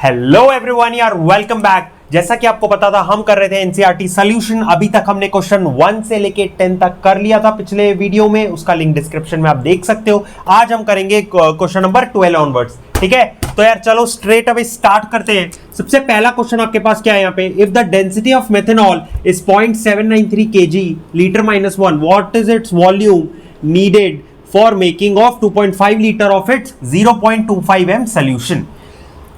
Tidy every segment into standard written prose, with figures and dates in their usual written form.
Hello everyone यार, welcome back. जैसा कि आपको पता था हम कर रहे थे एनसीईआरटी सॉल्यूशन। अभी तक हमने क्वेश्चन 1 से लेके 10 तक कर लिया था पिछले वीडियो में, उसका लिंक डिस्क्रिप्शन में आप देख सकते हो। आज हम करेंगे क्वेश्चन नंबर 12 ऑनवर्ड्स, ठीक है। तो यार चलो स्ट्रेट अवे स्टार्ट करते हैं। सबसे पहला क्वेश्चन आपके पास क्या है यहाँ पे, if the density of methanol is 0.793 kg litre -1, what is its volume needed for making of 2.5 litre of its 0.25 m solution.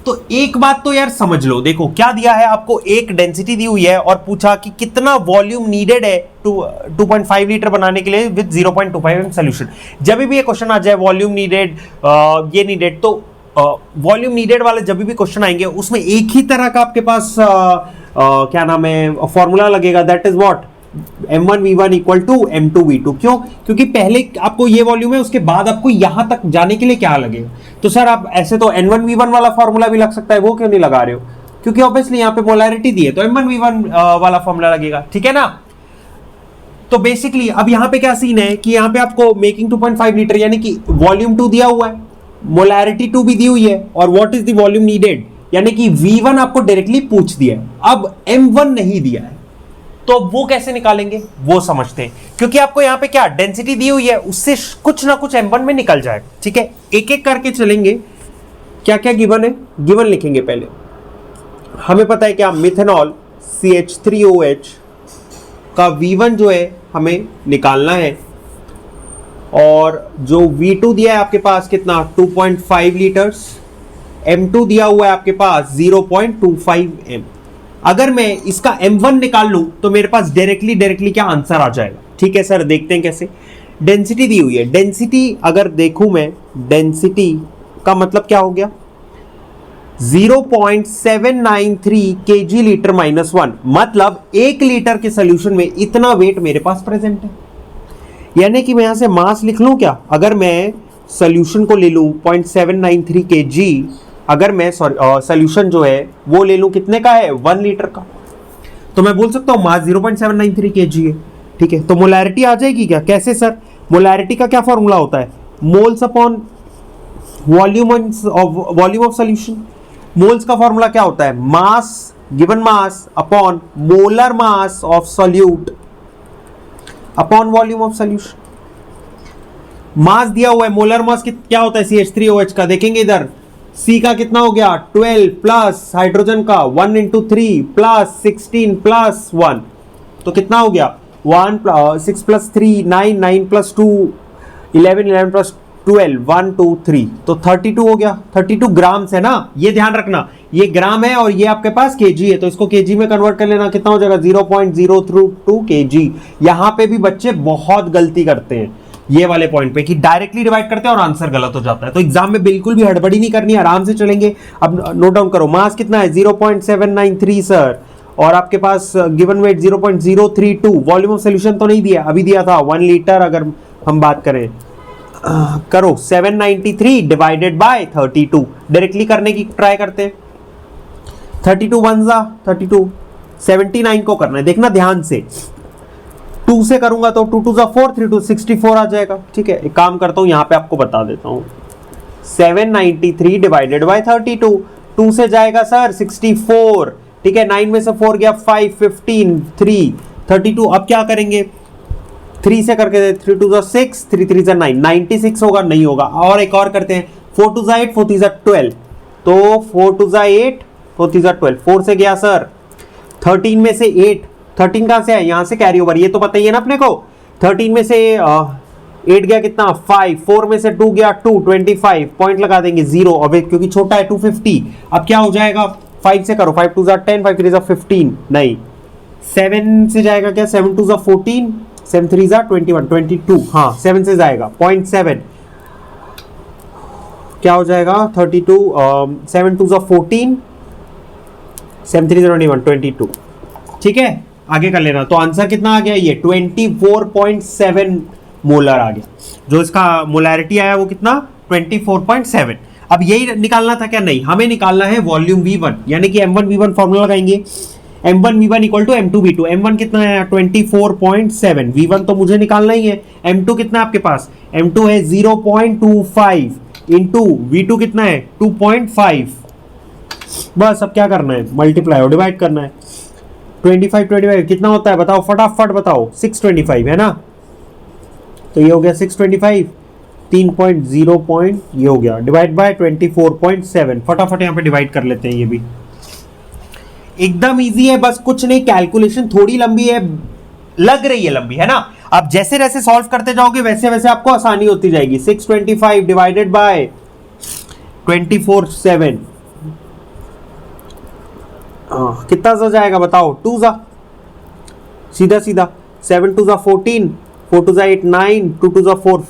तो एक बात तो यार समझ लो, देखो क्या दिया है आपको, एक डेंसिटी दी हुई है और पूछा कि कितना वॉल्यूम नीडेड है 2.5 लीटर बनाने के लिए विद 0.25 m सोल्यूशन। जब भी ये क्वेश्चन आ जाए वॉल्यूम नीडेड, ये नीडेड, तो वॉल्यूम नीडेड वाले जब भी क्वेश्चन आएंगे उसमें एक ही तरह का आपके पास क्या नाम है फॉर्मूला लगेगा, that is what m1v1 equal to m2v2। क्यों? क्योंकि पहले आपको ये वॉल्यूम है, उसके बाद आपको यहां तक जाने के लिए क्या लगेगा। तो सर आप ऐसे तो n1v1 वाला फॉर्मूला भी लग सकता है, वो क्यों नहीं लगा रहे हो? क्योंकि ऑब्वियसली यहां पे मोलैरिटी दी है तो m1v1 वाला फॉर्मूला लगेगा, ठीक है ना। तो बेसिकली अब यहां पे क्या सीन है कि यहां पे आपको मेकिंग 2.5 लीटर यानी कि वॉल्यूम 2 दिया हुआ है, मोलैरिटी 2 भी दी हुई है, और what is the volume needed यानी कि v1 आपको डायरेक्टली पूछ दिया है। अब m1 नहीं दिया है तो वो कैसे निकालेंगे वो समझते हैं। क्योंकि आपको यहां पे क्या डेंसिटी दी हुई है, उससे कुछ ना कुछ m1 में निकल जाएगा, ठीक है। एक एक करके चलेंगे। क्या क्या गिवन है, गिवन लिखेंगे पहले। हमें पता है क्या, मिथेनॉल CH3OH का V1 जो है हमें निकालना है, और जो V2 दिया है आपके पास कितना 2.5 लीटर्स, M2 दिया हुआ है आपके पास 0.25 m। अगर मैं इसका m1 निकाल लूं तो मेरे पास डायरेक्टली क्या आंसर आ जाएगा, ठीक है सर। देखते हैं कैसे। डेंसिटी दी हुई है, डेंसिटी अगर देखूं मैं, डेंसिटी का मतलब क्या हो गया 0.793 kg लीटर -1, मतलब 1 लीटर के सोल्यूशन में इतना वेट मेरे पास प्रेजेंट है। यानी कि मैं यहां से मास लिख लूं क्या, अगर मैं सोल्यूशन को ले लूं 0.793 kg, अगर मैं सोल्यूशन जो है वो ले लूं कितने का है 1 लीटर का, तो मैं बोल सकता हूं मास 0.793 kg है, ठीक है। तो मोलैरिटी आ जाएगी क्या, कैसे सर? मोलैरिटी का क्या फॉर्मूला होता है, moles upon volume of solution. Moles का फॉर्मूला क्या होता है, mass given mass upon molar mass of solute upon volume of solution. Mass दिया हुआ है, मोलर मास क्या होता है CH3OH का, देखेंगे इधर C का कितना हो गया 12 प्लस हाइड्रोजन का 1 × 3 प्लस 16 प्लस 1, तो कितना हो गया 6 प्लस 3 9, 9 प्लस 2 11, 11 प्लस 12 1 2 3, तो 32 हो गया। 32 ग्राम्स है ना, ये ध्यान रखना, ये ग्राम है और ये आपके पास केजी है, तो इसको केजी में कन्वर्ट कर लेना, कितना हो जाएगा 0.032 kg। यहां पे भी बच्चे बहुत गलती करते हैं ये वाले पॉइंट पे कि डायरेक्टली डिवाइड करते हैं और आंसर गलत हो जाता है। तो एग्जाम में बिल्कुल भी हड़बड़ी नहीं करनी, आराम से चलेंगे। अब नोट डाउन करो, मास कितना है 0.793 सर, और आपके पास given weight 0.032। Volume of solution तो नहीं दिया, अभी दिया था 1 लीटर। अगर हम बात करें करो 793 डिवाइडेड बाय 32, डायरेक्टली करने की ट्राई करते हैं। 32 1 जा 32, 79 को करना है, देखना ध्यान से। 2 से करूंगा तो 2 2 4 3 2 64 आ जाएगा, ठीक है। एक काम करता हूं यहां पे आपको बता देता हूं, 793 डिवाइडेड बाय 32, 2 से जाएगा सर 64, ठीक है। 9 में से 4 गया 5 15 3 32। अब क्या करेंगे 3 से करके 3 2 6 3 3 9 96 होगा, नहीं होगा। और एक और करते हैं 4 2 8 4 3 12, तो 4 2 8 4 3 12, 4 से गया सर 13 में से 8, 13 कहां से है, यहां से कैरी ओवर, ये तो पता ही है ना अपने को। 13 में से 8 गया कितना 5, 4 में से 2 गया 2 25, पॉइंट लगा देंगे 0, अब क्योंकि छोटा है 250। अब क्या हो जाएगा 5 से करो, 5 2 10 5 3 15, नहीं 7 से जाएगा क्या 7 2 14 7 3 21 22, हाँ 7 से जाएगा 0.7, क्या हो जाएगा 32 7 2 14 7 3 21 22, ठीक है। आगे कर लेना, तो आंसर कितना आ गया, ये 24.7 मोलर आ गया। जो इसका मोलैरिटी आया वो कितना 24.7। अब यही निकालना था क्या, नहीं, हमें निकालना है वॉल्यूम V1, यानी कि m1v1 फॉर्मूला लगाएंगे, m1v1 equal to m2v2। m1 कितना है 24.7, v1 तो मुझे निकालना ही है। m2 कितना है आपके पास, m2 है 0.25 इंटू v2 कितना है 2.5, बस अब क्या करना है, मल्टीप्लाई और डिवाइड करना है। 25 कितना होता है बताओ, फटाफट बताओ। 625 है ना, तो ये हो गया 625, 3.0 पॉइंट ये हो गया, डिवाइड बाय 24.7। फटाफट यहाँ पे डिवाइड कर लेते हैं, ये भी एकदम इजी है, बस कुछ नहीं, कैलकुलेशन थोड़ी लंबी है, लग रही है लंबी, है ना। आप जैसे जैसे सॉल्व करते जाओगे वैसे वैसे आपको आसानी होती जाएगी। 625 डिवाइडेड बाय 24/7 कितना सा जाएगा बताओ, 2 सा, सीधा सीधा 7 2 सा 14, 4 2 सा 8 9, 2 2 सा 4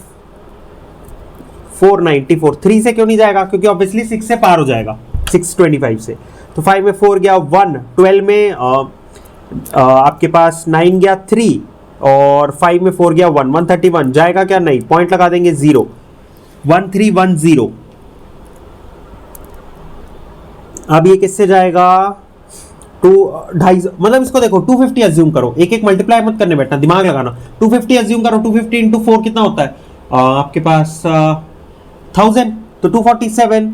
494। 3 से क्यों नहीं जाएगा, क्योंकि ऑब्वियसली 6 से पार हो जाएगा 625 से। तो 5 में 4 गया 1, 12 में आपके पास 9 गया 3, और 5 में 4 गया 1, 131 जाएगा क्या, नहीं, पॉइंट लगा देंगे 0, 1310। अब ये किससे जाएगा, 2.5, मतलब इसको देखो 250 अज्यूम करो, एक एक मल्टीप्लाई मत करने बैठना, दिमाग लगाना। 250 अज्यूम करो, 250 इंटू 4 कितना होता है आपके पास 1000, तो 247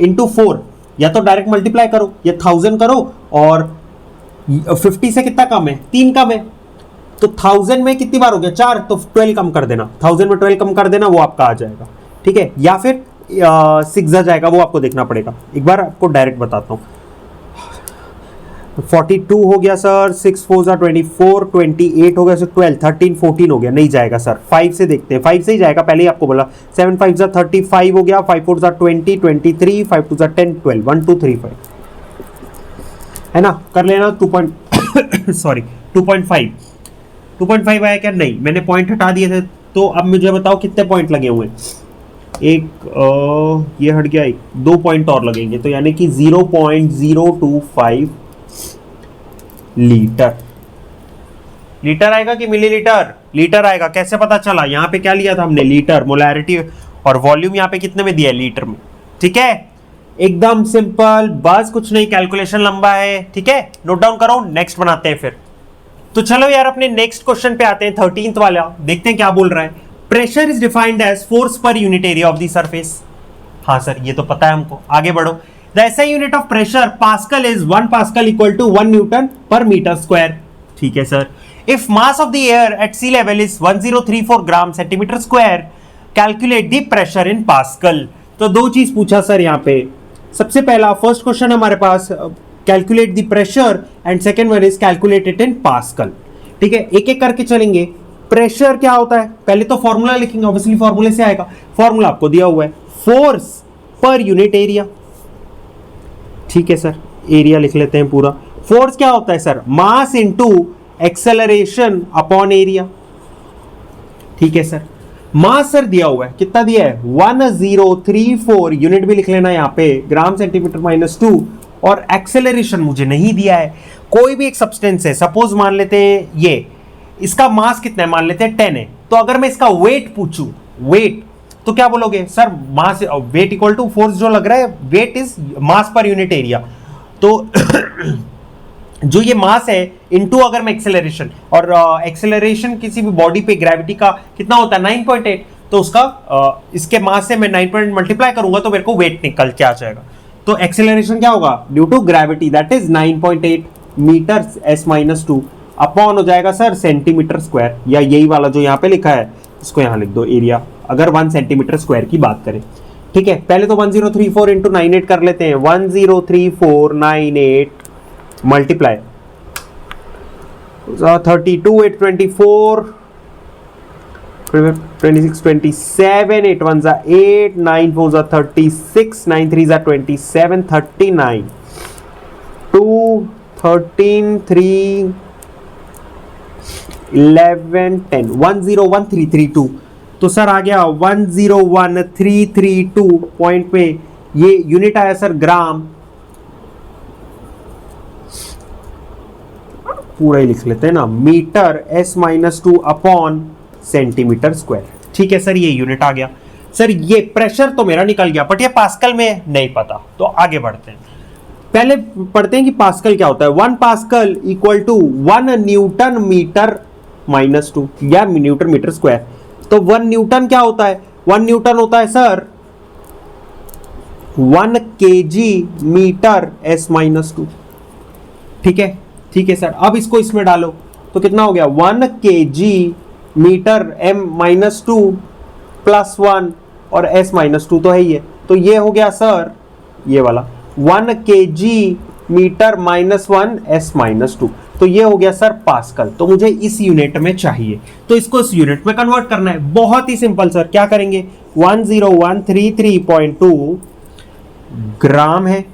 इंटू 4, या तो डायरेक्ट मल्टीप्लाई करो या 1000 करो, और 50 से कितना कम है, 3 कम है, तो 1000 में कितनी बार हो गया 4, तो 12 कम कर देना, 1000 में 12 कम कर देना, वो आपका आ जाएगा, ठीक है। या फिर 6 जाएगा, वो आपको देखना पड़ेगा, एक बार आपको डायरेक्ट बताता हूँ। 42 हो गया सर, 6 4 24, 28 हो गया सर, 12 13 14 हो गया, नहीं जाएगा सर। 5 से देखते हैं, 5 से ही जाएगा, पहले ही आपको बोला। 7 5 35 हो गया, 5 4 20, 23, 5 2 10 12, 1 2 3 5, है ना, कर लेना। 2.5 आया क्या, नहीं, मैंने पॉइंट हटा दिए थे। तो अब मुझे बताओ कितने पॉइंट लगे हुए हैं, एक ये हट गया, एक 2 पॉइंट और लगेंगे, तो यानी कि 0.025 लीटर। लीटर आएगा कि मिलीलीटर, लीटर आएगा। कैसे पता चला, यहां पे क्या लिया था हमने, लीटर, मोलैरिटी, और वॉल्यूम यहां पे कितने में दिया है, लीटर में, ठीक है, एकदम सिंपल, बस कुछ नहीं, कैलकुलेशन लंबा है, ठीक है, नोट डाउन करो, नेक्स्ट बनाते हैं फिर। तो चलो यार अपने नेक्स्ट क्वेश्चन पे आते हैं, 13th वाला, देखते हैं क्या बोल रहा है। Pressure is defined as force per unit area of the surface. हाँ सर, ये तो पता है हमको, आगे बढ़ो। The SI unit of pressure Pascal is 1 Pascal equal to 1 Newton per meter square. ठीक है sir. If mass of the air at sea level is 1034 gram centimetre square, calculate the pressure in Pascal. तो दो चीज पूछा sir यहाँ पे। सबसे पहला फर्स्ट क्वेश्चन हमारे पास calculate the pressure and second one is calculate it in Pascal. ठीक है, एक एक करके चलेंगे। प्रेशर क्या होता है, पहले तो फॉर्मूला लिखेंगे, ऑब्वियसली फॉर्मूले से आएगा। फॉर्मूला आपको दिया हुआ है, फोर्स पर यूनिट एरिया। ठीक है सर, एरिया लिख लेते हैं पूरा। फोर्स क्या होता है sir, mass into acceleration upon area. ठीक है सर, मास सर दिया हुआ है, कितना दिया है 1034, यूनिट भी लिख लेना यहाँ पे, ग्राम सेंटीमीटर -2, और एक्सेलरेशन मुझे नहीं दिया है। कोई भी एक सब्सटेंस है, सपोज मान लेते हैं ये, इसका मास कितना है, मान लेते हैं 10 है, तो अगर मैं इसका वेट पूछूं, वेट, तो क्या बोलोगे sir, mass weight equal to force जो लग रहा है, वेट इज मास पर यूनिट एरिया। तो जो ये मास है इनटू अगर मैं एक्सेलरेशन, और एक्सेलरेशन किसी भी बॉडी पे ग्रेविटी का कितना होता है 9.8, तो उसका इसके मास से मैं 9 मल्टीप्लाई करूंगा तो मेरे को वेट निकल के आ जाएगा। तो एक्सेलरेशन क्या होगा, due to gravity, that is 9.8 metre s-2 upon हो जाएगा सर सेंटीमीटर स्क्वायर, या यही वाला जो यहाँ पे लिखा है इसको यहाँ लिख दो, एरिया, अगर 1 सेंटीमीटर स्क्वायर की बात करें। ठीक है, पहले तो 1034 इंटू 98 कर लेते हैं, 103498 मल्टीप्लाई 32 8 24 26 27 8 1 8 9 4 36 9 3 27 39 2 13 3 11 10 101332। तो सर आ गया 101332 पॉइंट पे, ये यूनिट आया सर ग्राम, पूरा ही लिख लेते हैं ना, metre s-2 upon centimetre square. ठीक है सर, ये यूनिट आ गया। सर ये प्रेशर तो मेरा निकल गया, बट ये पास्कल में नहीं पता, तो आगे बढ़ते हैं। पहले पढ़ते हैं कि पास्कल क्या होता है। 1 pascal equal to 1 newton metre -2 या न्यूटन मीटर स्क्वायर। तो 1 न्यूटन क्या होता है, 1 न्यूटन होता है sir 1 kg metre s minus 2। ठीक है सर। अब इसको इसमें डालो तो कितना हो गया, 1 kg metre m minus 2 plus 1 और s माइनस 2 तो है ही है, तो ये हो गया सर ये वाला 1 kg metre minus 1 s minus 2, तो ये हो गया सर पास्कल। तो मुझे इस यूनिट में चाहिए, तो इसको इस यूनिट में कन्वर्ट करना है। बहुत ही सिंपल सर, क्या करेंगे, 10133.2 ग्राम है।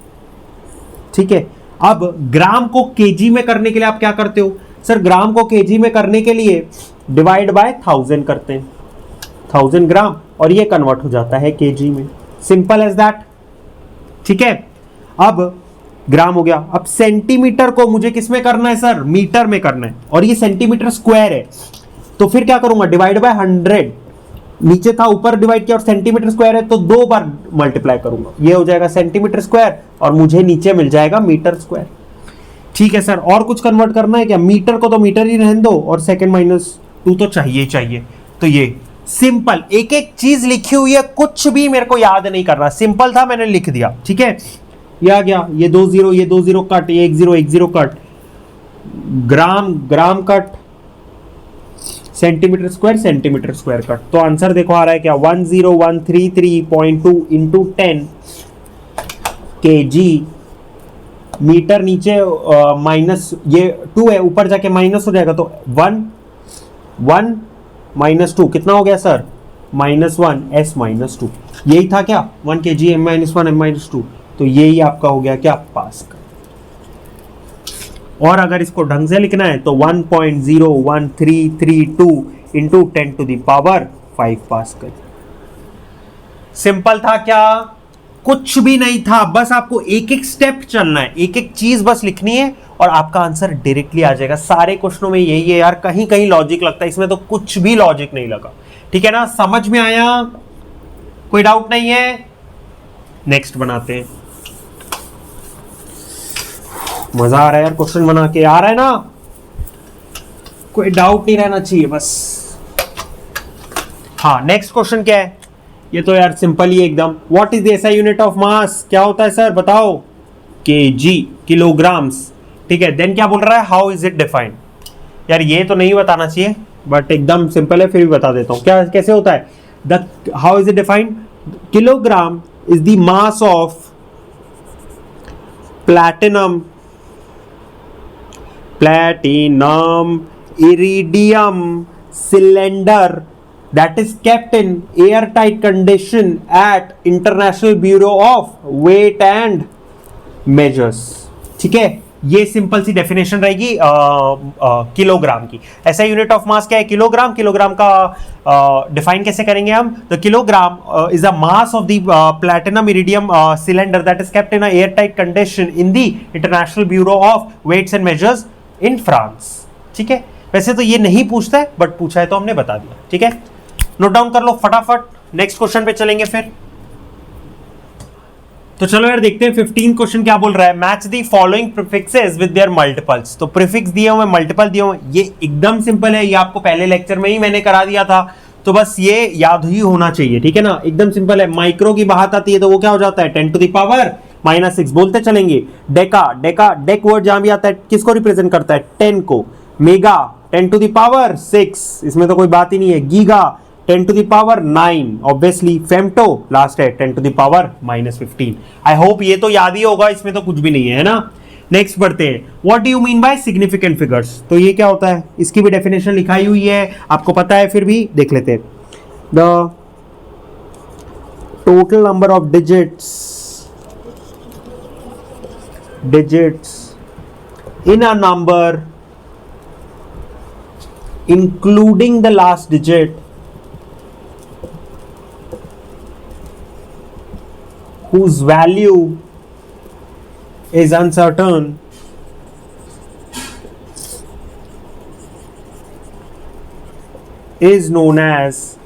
ठीक है, अब ग्राम को केजी में करने के लिए आप क्या करते हो सर, ग्राम को केजी में करने के लिए डिवाइड बाय 1000 करते हैं, 1000 ग्राम, और ये कन्वर्ट हो जाता है केजी में। Simple as that. ठीक है, अब ग्राम हो गया। अब सेंटीमीटर को मुझे किस में करना है सर, मीटर में करना है, और ये सेंटीमीटर स्क्वायर है, तो फिर क्या करूंगा, डिवाइड बाय 100, नीचे था ऊपर डिवाइड किया, और सेंटीमीटर स्क्वायर है तो 2 बार मल्टीप्लाई करूंगा, ये हो जाएगा सेंटीमीटर स्क्वायर, और मुझे नीचे मिल जाएगा मीटर स्क्वायर। ठीक है सर, और कुछ कन्वर्ट करना है क्या, मीटर को तो मीटर ही रहने दो, और सेकंड माइनस 2 तो चाहिए चाहिए। तो ये सिंपल, एक एक चीज लिखी हुई है, कुछ भी मेरे को याद नहीं करना, सिंपल था मैंने लिख दिया। ठीक है, ये आ गया, ये 2 0, ये 2 0 कट, ये 1 0 1 0 कट, ग्राम ग्राम कट, सेंटीमीटर स्क्वायर कट। तो आंसर देखो आ रहा है क्या, 10133.2 इंटू 10 kg मीटर, नीचे माइनस ये 2 है, ऊपर जाके माइनस हो जाएगा, तो 1 माइनस 2 कितना हो गया सर, -1 s माइनस 2। यही था क्या, 1 kg m minus 1 m minus 2, तो यही आपका हो गया क्या, पास्कल। और अगर इसको ढंग से लिखना है तो 1.01332 into 10 to the power 5 pascal. Simple था क्या, कुछ भी नहीं था, बस आपको एक एक स्टेप चलना है, एक एक चीज बस लिखनी है, और आपका आंसर डायरेक्टली आ जाएगा। सारे क्वेश्चनों में यही है यार, कहीं कहीं लॉजिक लगता है, इसमें तो कुछ भी लॉजिक नहीं लगा। ठीक है ना, समझ में आया, कोई डाउट नहीं है, नेक्स्ट बनाते हैं। मजा आ रहा है यार, क्वेश्चन बना के आ रहा है ना, कोई डाउट नहीं रहना चाहिए बस। हाँ, नेक्स्ट क्वेश्चन क्या है, ये तो यार सिंपल ही एकदम। What is the SI unit of mass, क्या होता है सर बताओ, केजी, किलोग्राम्स। ठीक है, देन क्या बोल रहा है, हाउ इज इट डिफाइंड। यार ये तो नहीं बताना चाहिए, बट एकदम सिंपल है, फिर भी बता देता हूं क्या कैसे होता है। The how is it defined, kilogram is the mass of platinum iridium cylinder that is kept in airtight condition at International Bureau of Weight and Measures। ठीक है, ये सिंपल सी डेफिनेशन रहेगी किलोग्राम की। ऐसा यूनिट ऑफ मास क्या है, kilogram. Kilogram का define कैसे करेंगे हम, the kilogram is a mass of the platinum iridium cylinder that is kept in air tight condition in the International Bureau of Weights and Measures in France. ठीक है, वैसे तो ये नहीं पूछता है, बट पूछा है तो हमने बता दिया। ठीक है, नोट डाउन कर लो फटाफट, नेक्स्ट क्वेश्चन पे चलेंगे फिर। तो चलो यार देखते हैं 15 क्वेश्चन क्या बोल रहा है। Match the following prefixes with their multiples. तो प्रीफिक्स दिए हुए, मल्टीपल दिए हुए, ये एकदम सिंपल है, ये आपको पहले लेक्चर में ही मैंने करा दिया था, तो बस ये याद ही होना चाहिए। ठीक है ना, एकदम सिंपल है। माइक्रो की बात आती है तो वो क्या हो जाता है, 10 टू द पावर -6 बोलते चलेंगे। डेक वर्ड जहां भी आता है किसको रिप्रेजेंट करता है, 10 को। मेगा 10 टू द पावर 6, इसमें तो कोई बात ही नहीं है। Giga 10 to the power 9, obviously. Femto last है 10 to the power -15। I hope ये तो याद ही होगा, इसमें तो कुछ भी नहीं है ना। नेक्स्ट बढ़ते हैं, what do you mean by significant figures. तो ये क्या होता है, इसकी भी डेफिनेशन लिखाई हुई है, आपको पता है, फिर भी देख लेते हैं। The total number of digits in a number including the last digit whose value is uncertain is known as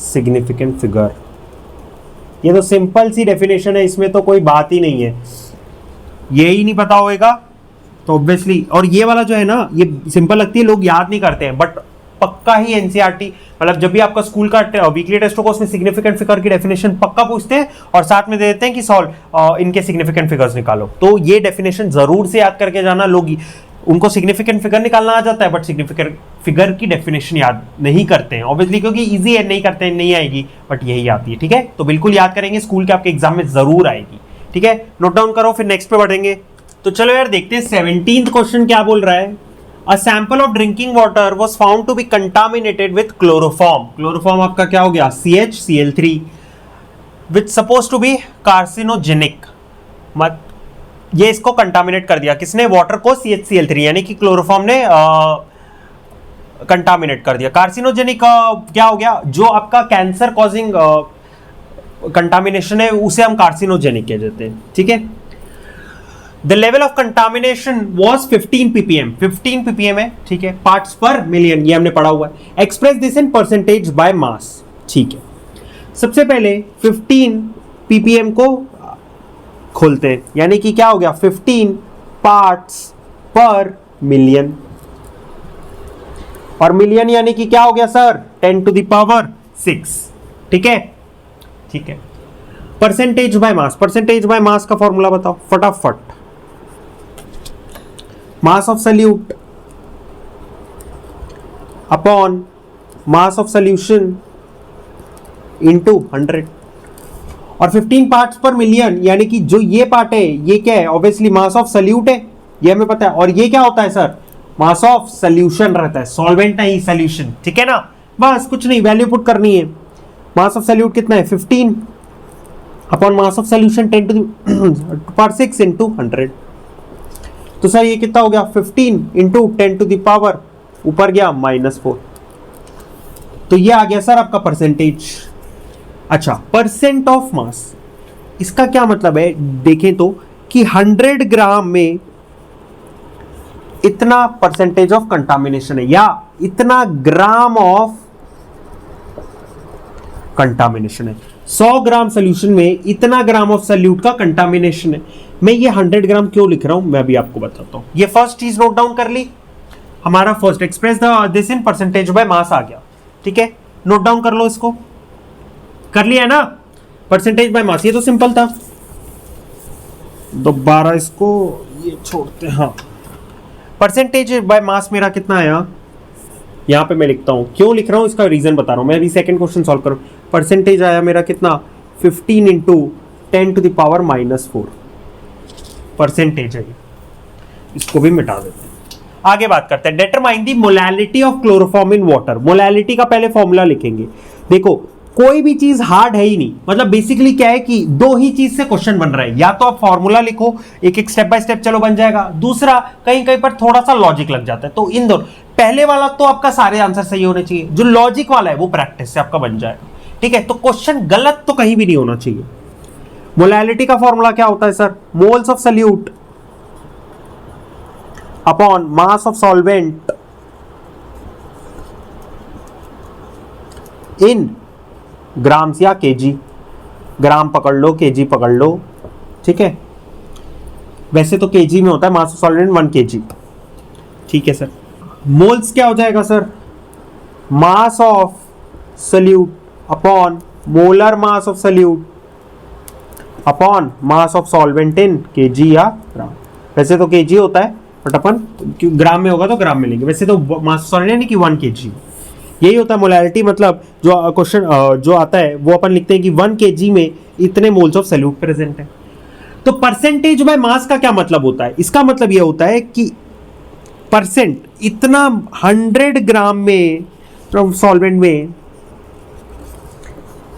significant figure। ये तो सिंपल सी डेफिनेशन है, इसमें तो कोई बात ही नहीं है। यही नहीं पता होगा तो ऑब्वियसली, और ये वाला जो है ना, ये सिंपल लगती है, लोग याद नहीं करते हैं, बट पक्का ही एनसीईआरटी, मतलब जब भी आपका स्कूल का वीकली टेस्ट होगा उसमें सिग्निफिकेंट फिगर की डेफिनेशन पक्का पूछते हैं और साथ में दे देते हैं कि सॉल्व इनके सिग्निफिकेंट फिगर्स निकालो। तो ये डेफिनेशन जरूर से याद करके जाना। लोग उनको सिग्निफिकेंट फिगर निकालना आ जाता है बट सिग्निफिकेंट फिगर की डेफिनेशन याद नहीं करते हैं, ऑब्वियसली क्योंकि इजी है, नहीं करते हैं, नहीं आएगी, बट यही आती है। ठीक है, तो बिल्कुल याद करेंगे, स्कूल के आपके एग्जाम में जरूर आएगी। ठीक है, नोट डाउन करो, फिर नेक्स्ट पे बढ़ेंगे। तो चलो यार देखते हैं 17th क्वेश्चन क्या बोल रहा है। A sample of drinking water was found to be contaminated with chloroform. Chloroform आपका क्या हो गया, CHCl3, which suppose to be carcinogenic. मत ये इसको कंटामिनेट कर दिया किसने, वाटर को, CHCl3 यानी कि क्लोरोफॉर्म ने कंटामिनेट कर दिया। कार्सिनोजेनिक क्या हो गया, जो आपका कैंसर कॉजिंग कंटामिनेशन है उसे हम कार्सिनोजेनिक कह देते हैं। ठीक है, the level of contamination was 15 ppm, 15 ppm है। ठीक है, पार्ट्स पर मिलियन, ये हमने पढ़ा हुआ है। Express this in percentage by मास। ठीक है, सबसे पहले 15 ppm को खोलते हैं, यानी कि क्या हो गया, 15 पार्ट्स पर मिलियन, और मिलियन यानी कि क्या हो गया सर, 10 to the power 6। ठीक है, ठीक है, percentage by mass, percentage by मास का फॉर्मूला बताओ फटाफट। Mass of solute upon mass of solution into 100, और 15 पार्ट्स पर मिलियन यानी कि जो ये पार्ट है ये क्या है, ऑब्वियसली मास ऑफ सल्यूट है, ये हमें पता है। और ये क्या होता है सर, मास ऑफ सॉल्यूशन रहता है, सॉल्वेंट नहीं सॉल्यूशन। ठीक है ना, बस कुछ नहीं, वैल्यू पुट करनी है। मास ऑफ सॉल्यूट कितना है, 15 upon mass of solution 10 to the power 6 into 100। तो सर ये कितना हो गया, 15 into 10 to the power ऊपर गया -4। तो ये आ गया सर आपका परसेंटेज। अच्छा, परसेंट ऑफ मास, इसका क्या मतलब है, देखें तो कि 100 ग्राम में इतना परसेंटेज ऑफ कंटामिनेशन है, या इतना ग्राम ऑफ कंटामिनेशन है। 100 ग्राम सोल्यूशन में इतना ग्राम ऑफ सल्यूट का कंटामिनेशन है। मैं ये 100 ग्राम क्यों लिख रहा हूं, मैं भी आपको बताता हूं। ये फर्स्ट चीज नोट डाउन कर ली, हमारा first express this in percentage by mass आ गया। ठीक है, नोट डाउन कर लो, इसको कर लिया ना, परसेंटेज बाय मास, ये तो सिंपल था। दोबारा इसको ये छोड़ते हैं। हाँ, परसेंटेज बाय मास मेरा कितना आया, यहां पे मैं लिखता हूं, क्यों लिख रहा हूं इसका रीजन बता रहा हूं। मैं अभी सेकंड क्वेश्चन सॉल्व करूं। परसेंटेज आया मेरा कितना, 15 into 10 to the power -4 percentage है। इसको भी मिटा देते हैं, आगे बात करते हैं। Determine the molality of chloroform in water. Molality का पहले फॉर्मूला लिखेंगे। देखो, कोई भी चीज हार्ड है ही नहीं, मतलब बेसिकली क्या है कि दो ही चीज से क्वेश्चन बन रहा है, या तो आप फॉर्मूला लिखो, एक एक स्टेप बाय स्टेप चलो बन जाएगा, दूसरा कहीं कहीं पर थोड़ा सा लॉजिक लग जाता है। तो इन दोनों, पहले वाला तो आपका सारे आंसर सही होने चाहिए, जो लॉजिक वाला है वो प्रैक्टिस से आपका बन जाएगा। ठीक है, तो क्वेश्चन गलत तो कहीं भी नहीं होना चाहिए। मोलैलिटी का फॉर्मूला क्या होता है sir, moles of solute upon mass of solvent in grams या केजी। ग्राम पकड़ लो, केजी पकड़ लो। ठीक है, वैसे तो केजी में होता है, मास ऑफ सॉल्वेंट 1 kg। ठीक है सर, मोल्स क्या हो जाएगा sir, mass of solute upon molar mass of solute upon mass of solvent in KG या ग्राम। वैसे तो केजी होता है बट अपन ग्राम में होगा तो ग्राम में लेंगे। वैसे तो मास ऑफ सॉल्वेंट यानी कि 1 kg, यही होता है मोलैलिटी। मतलब जो क्वेश्चन जो आता है वो अपन लिखते हैं कि 1 kg में इतने मोल्स ऑफ सल्यूट प्रेजेंट है। तो परसेंटेज बाय मास का क्या मतलब होता है, इसका मतलब यह होता है कि परसेंट, इतना 100 ग्राम में सॉल्वेंट में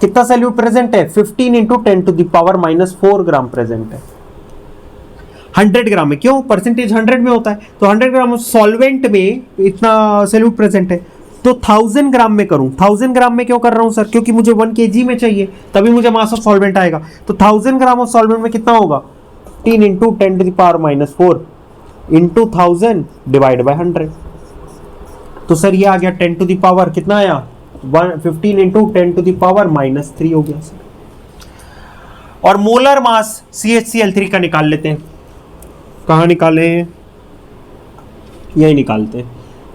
कितना सल्यूट प्रेजेंट है, 15 into 10 to the power -4 gram present है 100 ग्राम में। क्यों, परसेंटेज 100 में होता है, तो 100 ग्राम सॉल्वेंट में इतना सल्यूट प्रेजेंट है। तो 1000 ग्राम में करूं, 1000 ग्राम में क्यों कर रहा हूं सर, क्योंकि मुझे 1 kg में चाहिए, तभी मुझे मास ऑफ सॉल्वेंट आएगा। तो 1000 ग्राम ऑफ सॉल्वेंट में कितना होगा, 15 into 10 to the power -4 into 1000 divide by 100। तो सर ये आ गया 10 to the power कितना आया, 15 into 10 to the power -3 हो गया सर। और मोलर मास CHCl3 का निकाल लेते हैं। कहां निकाले, यही निकालते हैं।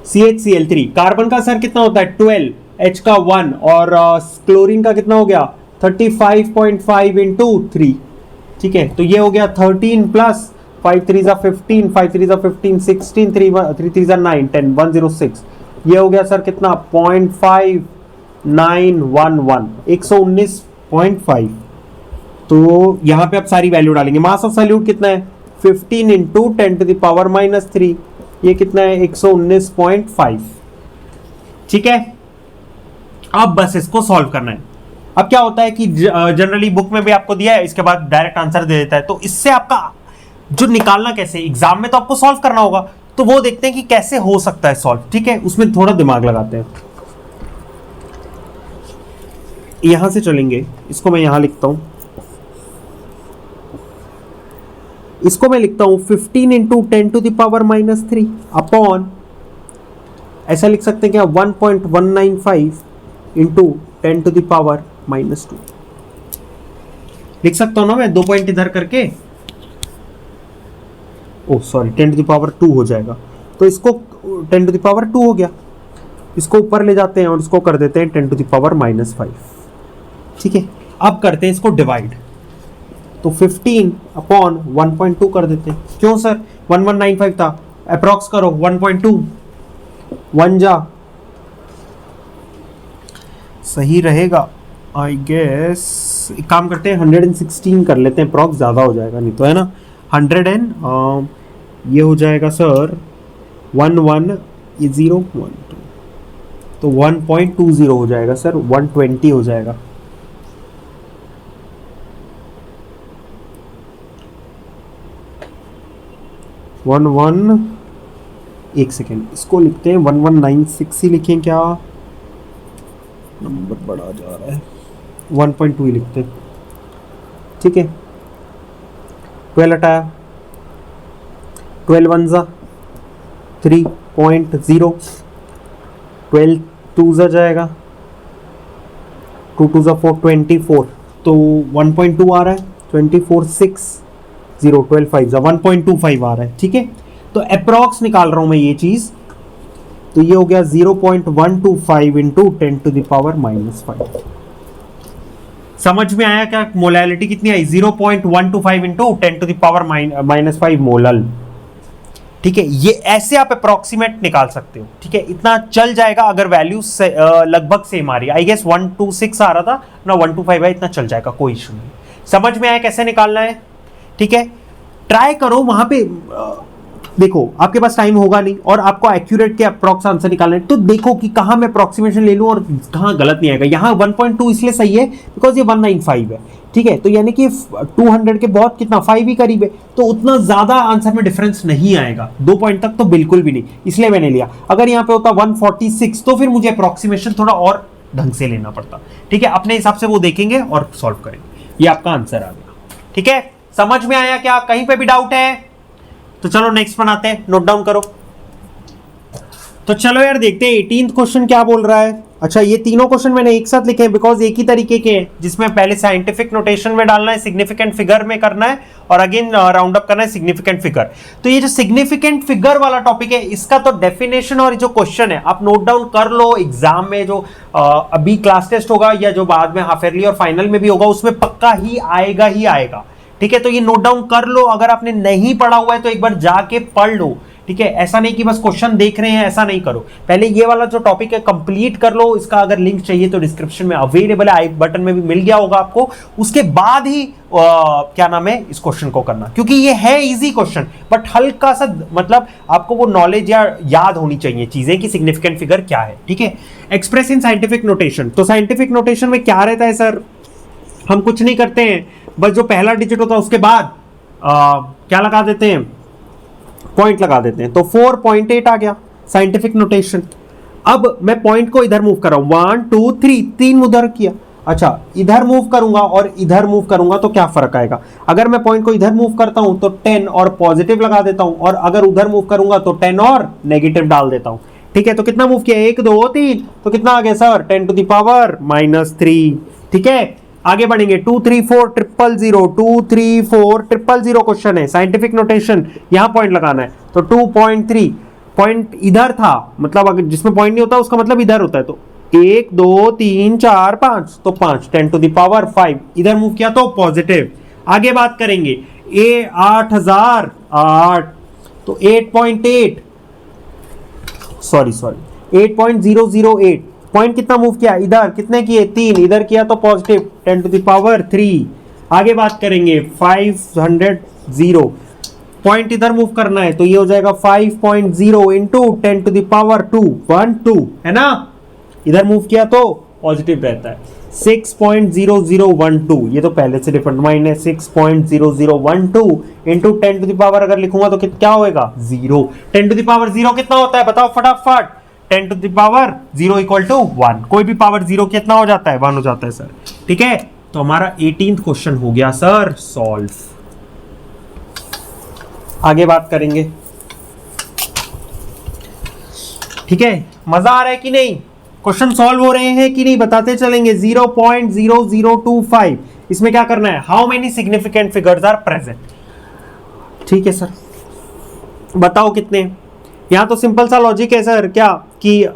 CHCl3। कार्बन का सर कितना होता है 12, H का 1 और क्लोरीन का कितना हो गया 35.5 इंटू 3। ठीक है, तो ये हो गया 13 प्लस 5 3 15, 5 3 15, 16, 3 3 9 10 106। ये हो गया सर कितना 0.5911, 119.5। तो यहां पे आप सारी वैल्यू डालेंगे। मास ऑफ सॉल्यूट कितना है 15 इंटू 10 टू द पावर -3, ये कितना है 119.5। ठीक है, अब बस इसको सॉल्व करना है। अब क्या होता है कि जनरली बुक में भी आपको दिया है, इसके बाद डायरेक्ट आंसर दे देता है, तो इससे आपका जो निकालना कैसे, एग्जाम में तो आपको सॉल्व करना होगा, तो वो देखते हैं कि कैसे हो सकता है सॉल्व। ठीक है, उसमें थोड़ा दिमाग लगाते हैं। यहां से चलेंगे, इसको मैं यहां लिखता हूं, इसको मैं लिखता हूं 15 into 10 to the power -3 upon, ऐसा लिख सकते हैं क्या 1.195 इंटू 10 टू द पावर -2 लिख सकता हूं ना मैं, 2 पॉइंट इधर करके, ओ सॉरी 10 टू द पावर 2 हो जाएगा, तो इसको 10 टू द पावर 2 हो गया, इसको ऊपर ले जाते हैं और इसको कर देते हैं 10 टू द पावर -5। ठीक है, अब करते हैं इसको डिवाइड, तो 15 अपॉन 1.2 कर देते हैं। क्यों सर 1195 था, अप्रॉक्स करो 1.2, 1 जा सही रहेगा आई गेस। एक काम करते हैं 116 कर लेते हैं, अप्रॉक्स ज़्यादा हो जाएगा नहीं तो, है ना। 100 एंड ये हो जाएगा सर 11 ये 0 1 2, तो 1.20 हो जाएगा सर, 120 हो जाएगा। एक सेकेंड, इसको लिखते हैं 1196 ही लिखें क्या, नंबर बड़ा जा रहा है, 1.2 ही लिखते हैं। ठीक है, 12 हटाया, 12 1 जा 3.0, 12 2 जा जाएगा, 2 2 जा 4 24, तो 1.2 आ रहा है, 24 6 0 12 5 जा 1.25 आ रहा है। ठीक है, तो अप्रॉक्स निकाल रहा हूं मैं ये चीज, तो ये हो गया 0.125 इंटू 10 टू द पावर -5। समझ में आया क्या, मोलैलिटी कितनी आई 0.125 into 10 to the power -5 molal. ठीक है, ये ऐसे आप अप्रोक्सीमेट निकाल सकते हो। ठीक है, इतना चल जाएगा अगर वैल्यू लगभग सेम आ रही है। आई गेस 126 आ रहा था ना, 125 है, इतना चल जाएगा, कोई इशू नहीं। समझ में आया कैसे निकालना है। ठीक है, ट्राई करो वहां पे, देखो आपके पास टाइम होगा नहीं और आपको एक्यूरेट के अप्रॉक्स आंसर निकालना है, तो देखो कि कहां मैं अप्रोक्सीमेशन ले लूं और कहां गलत नहीं आएगा। यहां 1.2 इसलिए सही है बिकॉज ये 195 है। ठीक है, तो यानी कि 200 के बहुत कितना 5 ही करीब है, तो उतना ज्यादा आंसर में डिफरेंस नहीं आएगा, 2 पॉइंट तक तो बिल्कुल भी नहीं, इसलिए मैंने लिया। अगर यहां पे होता 146 तो फिर मुझे अप्रोक्सीमेशन थोड़ा और ढंग से लेना पड़ता। ठीक है, अपने हिसाब से वो देखेंगे और सॉल्व करेंगे। ये आपका आंसर आ गया। ठीक है, समझ में आया क्या, कहीं पे भी डाउट है तो चलो नेक्स्ट बनाते हैं, नोट डाउन करो। तो चलो यार देखते हैं 18th क्वेश्चन क्या बोल रहा है। अच्छा, ये तीनों क्वेश्चन मैंने एक साथ लिखे हैं बिकॉज एक ही तरीके के हैं, जिसमें पहले साइंटिफिक नोटेशन में डालना है, सिग्निफिकेंट फिगर में करना है और अगेन राउंड अप करना है सिग्निफिकेंट फिगर। तो ये जो सिग्निफिकेंट फिगर वाला टॉपिक है, इसका तो डेफिनेशन और जो क्वेश्चन है आप नोट डाउन कर लो। एग्जाम में जो अभी क्लास टेस्ट होगा या जो बाद में हाफ ईयरली और फाइनल में भी होगा, उसमें पक्का ही आएगा ही आएगा। ठीक है, तो ये नोट डाउन कर लो। अगर आपने नहीं पढ़ा हुआ है तो एक बार जाके पढ़ लो। ठीक है, ऐसा नहीं कि बस क्वेश्चन देख रहे हैं, ऐसा नहीं करो। पहले ये वाला जो टॉपिक है कंप्लीट कर लो। इसका अगर लिंक चाहिए तो डिस्क्रिप्शन में अवेलेबल है, आई बटन में भी मिल गया होगा आपको। उसके बाद ही क्या नाम है इस क्वेश्चन को करना, क्योंकि ये है इजी क्वेश्चन बट हल्का सा मतलब आपको वो नॉलेज या याद होनी चाहिए चीजें कि सिग्निफिकेंट फिगर क्या है। ठीक है, एक्सप्रेस इन साइंटिफिक नोटेशन। तो साइंटिफिक नोटेशन में क्या रहता है सर, हम कुछ नहीं करते हैं, बस जो पहला डिजिट होता है उसके बाद क्या लगा देते हैं, पॉइंट लगा देते हैं। तो 4.8 आ गया साइंटिफिक नोटेशन। अब मैं पॉइंट को इधर मूव कर रहा हूं, 1 2 3 3 उधर किया। अच्छा, इधर मूव करूंगा और इधर मूव करूंगा तो क्या फर्क आएगा। अगर मैं पॉइंट को इधर मूव करता हूं तो 10 और पॉजिटिव लगा देता हूं, और अगर उधर मूव करूंगा तो 10 और नेगेटिव डाल देता हूं। ठीक है, तो कितना मूव किया 1 2 3, तो कितना आ गया सर 10 टू द पावर -3। ठीक है, आगे बढ़ेंगे 2 3 4 000 2 3 4 000 क्वेश्चन है, साइंटिफिक नोटेशन, यहां पॉइंट लगाना है। तो 2.3 पॉइंट इधर था, मतलब अगर जिसमें पॉइंट नहीं होता उसका मतलब इधर होता है, तो 1 2 3 4 5, तो 5 10 टू द पावर 5 इधर मूव किया तो पॉजिटिव। आगे बात करेंगे ए 8000 8, तो 8.8 सॉरी 8.008 पॉइंट कितना मूव किया इधर, कितने किए 3, इधर किया तो पॉजिटिव 10 टू द पावर 3। आगे बात करेंगे 500 पॉइंट इधर मूव करना है, तो ये हो जाएगा 5.0 इंटू 10 टू द पावर 2 1 2, है ना, इधर मूव किया तो पॉजिटिव रहता है। 6.0012 ये तो पहले से डिफाइंड है, 6.0012 इंटू 10 टू द पावर अगर लिखूंगा तो क्या होएगा 0। 10 टू द पावर 0 कितना होता है बताओ फटाफट, 10 to the power 0 equal to 1, कोई भी पावर 0 कितना हो जाता है 1 हो जाता है सर। ठीक है, तो हमारा 18th क्वेश्चन हो गया सर सॉल्व। आगे बात करेंगे, ठीक है, मजा आ रहा है कि नहीं, क्वेश्चन सॉल्व हो रहे हैं कि नहीं बताते चलेंगे। 0.0025 इसमें क्या करना है, how many significant figures are present. ठीक है सर, बताओ कितने। यहां तो सिंपल सा लॉजिक है सर, क्या कि